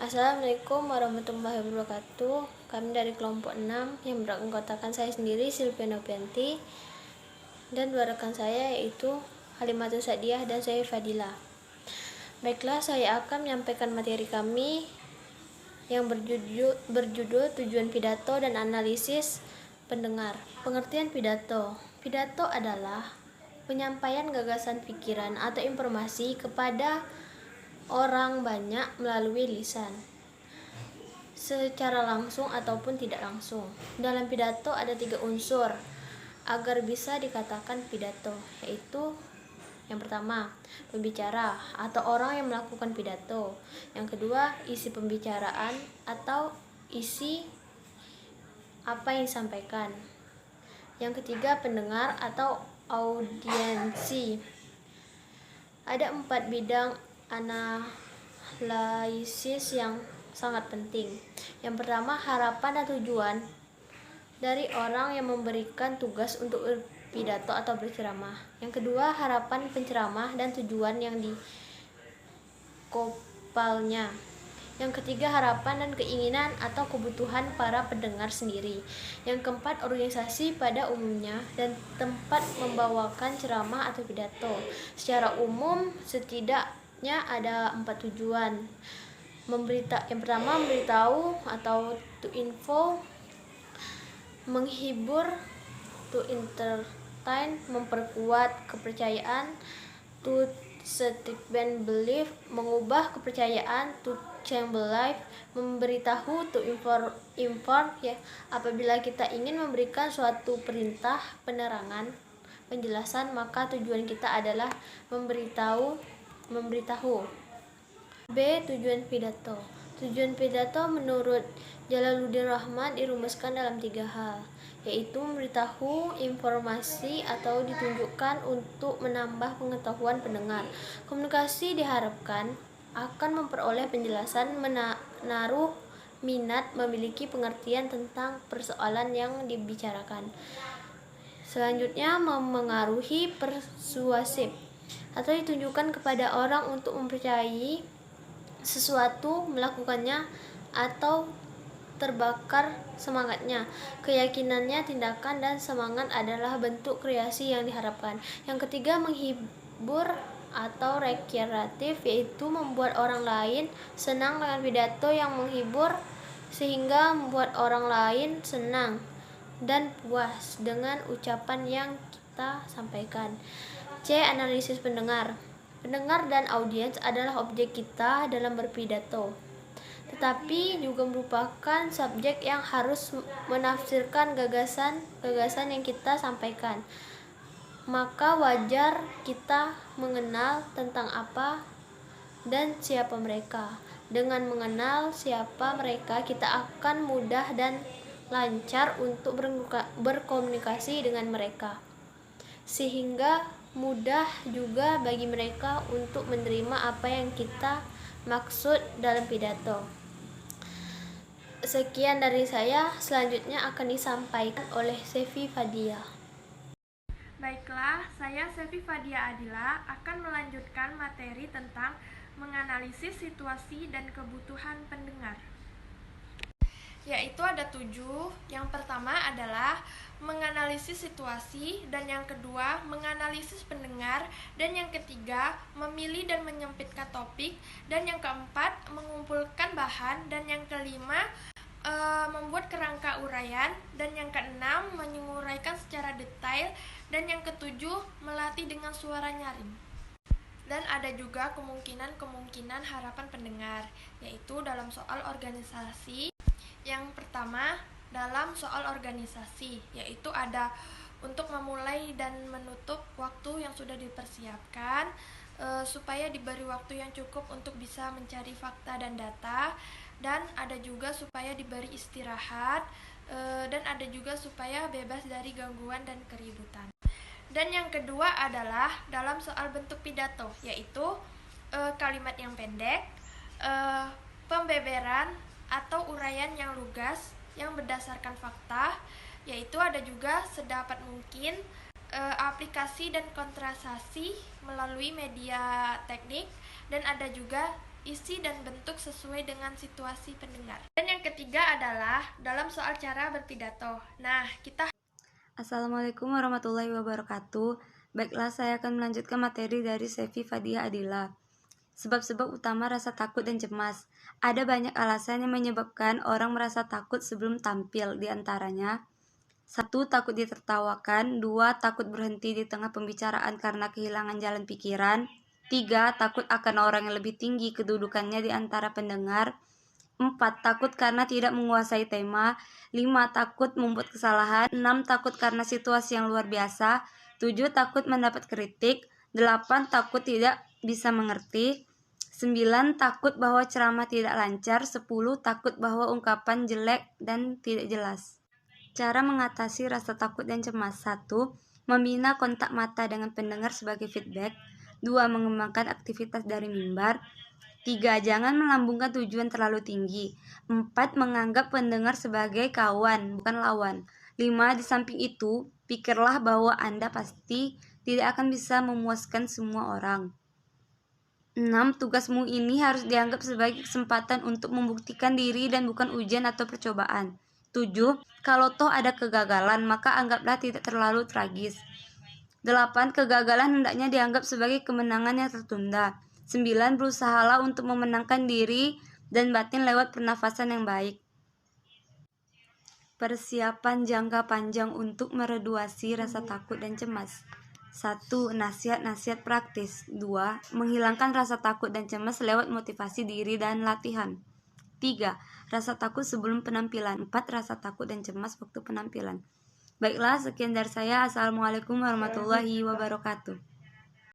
Assalamualaikum warahmatullahi wabarakatuh. Kami dari kelompok 6 yang beranggotakan saya sendiri, Sylvia Novianti, dan dua rekan saya yaitu Halimatus Sadiah dan saya Fadila. Baiklah, saya akan menyampaikan materi kami yang berjudul tujuan pidato dan analisis pendengar. Pengertian pidato. Pidato adalah penyampaian gagasan, pikiran, atau informasi kepada orang banyak melalui lisan, secara langsung ataupun tidak langsung. Dalam pidato ada 3 unsur agar bisa dikatakan pidato, yaitu yang pertama, pembicara atau orang yang melakukan pidato. Yang kedua, isi pembicaraan atau isi apa yang disampaikan. Yang ketiga, pendengar atau audiensi. Ada 4 bidang analisis yang sangat penting. Yang pertama, harapan dan tujuan dari orang yang memberikan tugas untuk berpidato atau berceramah. Yang kedua, harapan penceramah dan tujuan yang dikopalnya. Yang ketiga, harapan dan keinginan atau kebutuhan para pendengar sendiri. Yang keempat, organisasi pada umumnya dan tempat membawakan ceramah atau pidato. Secara umum, setidaknya ada 4 tujuan. Yang pertama, memberitahu atau to info, menghibur to entertain, memperkuat kepercayaan to strengthen belief, mengubah kepercayaan to change belief, memberitahu to inform ya, apabila kita ingin memberikan suatu perintah, penerangan, penjelasan, maka tujuan kita adalah memberitahu. B. Tujuan pidato. Tujuan pidato menurut Jalaluddin Rahmat dirumuskan dalam 3 hal, yaitu memberitahu, informasi, atau ditunjukkan untuk menambah pengetahuan pendengar. Komunikasi diharapkan akan memperoleh penjelasan, menaruh minat, memiliki pengertian tentang persoalan yang dibicarakan. Selanjutnya, memengaruhi, persuasif, atau ditunjukkan kepada orang untuk mempercayai sesuatu, melakukannya, atau terbakar semangatnya, keyakinannya, tindakan, dan semangat adalah bentuk kreasi yang diharapkan. Yang ketiga, menghibur atau rekreatif, yaitu membuat orang lain senang dengan pidato yang menghibur sehingga membuat orang lain senang dan puas dengan ucapan yang kita sampaikan. C. Analisis pendengar. Pendengar dan audiens adalah objek kita dalam berpidato, tetapi juga merupakan subjek yang harus menafsirkan gagasan yang kita sampaikan. Maka wajar kita mengenal tentang apa dan siapa mereka. Dengan mengenal siapa mereka, kita akan mudah dan lancar untuk berkomunikasi dengan mereka, sehingga mudah juga bagi mereka untuk menerima apa yang kita maksud dalam pidato. Sekian dari saya, selanjutnya akan disampaikan oleh Sefi Fadia. Baiklah, saya Sefi Fadia Adila akan melanjutkan materi tentang menganalisis situasi dan kebutuhan pendengar, yaitu ada 7. Yang pertama adalah menganalisis situasi, dan yang kedua menganalisis pendengar, dan yang ketiga memilih dan menyempitkan topik, dan yang keempat mengumpulkan bahan, dan yang kelima membuat kerangka uraian, dan yang keenam menguraikan secara detail, dan yang ketujuh melatih dengan suara nyaring. Dan ada juga kemungkinan harapan pendengar, yaitu dalam soal organisasi. Yang pertama, dalam soal organisasi, yaitu ada untuk memulai dan menutup waktu yang sudah dipersiapkan, supaya diberi waktu yang cukup untuk bisa mencari fakta dan data, dan ada juga supaya diberi istirahat, dan ada juga supaya bebas dari gangguan dan keributan. Dan yang kedua adalah dalam soal bentuk pidato, yaitu kalimat yang pendek, pembeberan atau uraian yang lugas yang berdasarkan fakta, yaitu ada juga sedapat mungkin aplikasi dan kontrasasi melalui media teknik, dan ada juga isi dan bentuk sesuai dengan situasi pendengar. Dan yang ketiga adalah dalam soal cara berpidato. Nah, kita Assalamualaikum warahmatullahi wabarakatuh. Baiklah, saya akan melanjutkan materi dari Sefi Fadiah Adila. Sebab-sebab utama rasa takut dan cemas. Ada banyak alasan yang menyebabkan orang merasa takut sebelum tampil. Di antaranya, 1. Takut ditertawakan. 2. Takut berhenti di tengah pembicaraan karena kehilangan jalan pikiran. 3. Takut akan orang yang lebih tinggi kedudukannya di antara pendengar. 4. Takut karena tidak menguasai tema. 5. Takut membuat kesalahan. 6. Takut karena situasi yang luar biasa. 7. Takut mendapat kritik. 8. Takut tidak bisa mengerti. 9. Takut bahwa ceramah tidak lancar. 10. Takut bahwa ungkapan jelek dan tidak jelas. Cara mengatasi rasa takut dan cemas. 1. Membina kontak mata dengan pendengar sebagai feedback. 2. Mengembangkan aktivitas dari mimbar. 3. Jangan melambungkan tujuan terlalu tinggi. 4. Menganggap pendengar sebagai kawan, bukan lawan. 5. Di samping itu, pikirlah bahwa Anda pasti tidak akan bisa memuaskan semua orang. 6. Tugasmu ini harus dianggap sebagai kesempatan untuk membuktikan diri dan bukan ujian atau percobaan. 7. Kalau toh ada kegagalan, maka anggaplah tidak terlalu tragis. 8. Kegagalan hendaknya dianggap sebagai kemenangan yang tertunda. 9. Berusahalah untuk memenangkan diri dan batin lewat pernafasan yang baik. Persiapan jangka panjang untuk mereduasi rasa takut dan cemas. 1. Nasihat-nasihat praktis. 2. Menghilangkan rasa takut dan cemas lewat motivasi diri dan latihan. 3. Rasa takut sebelum penampilan. 4. Rasa takut dan cemas waktu penampilan. Baiklah, sekian dari saya. Assalamualaikum warahmatullahi wabarakatuh.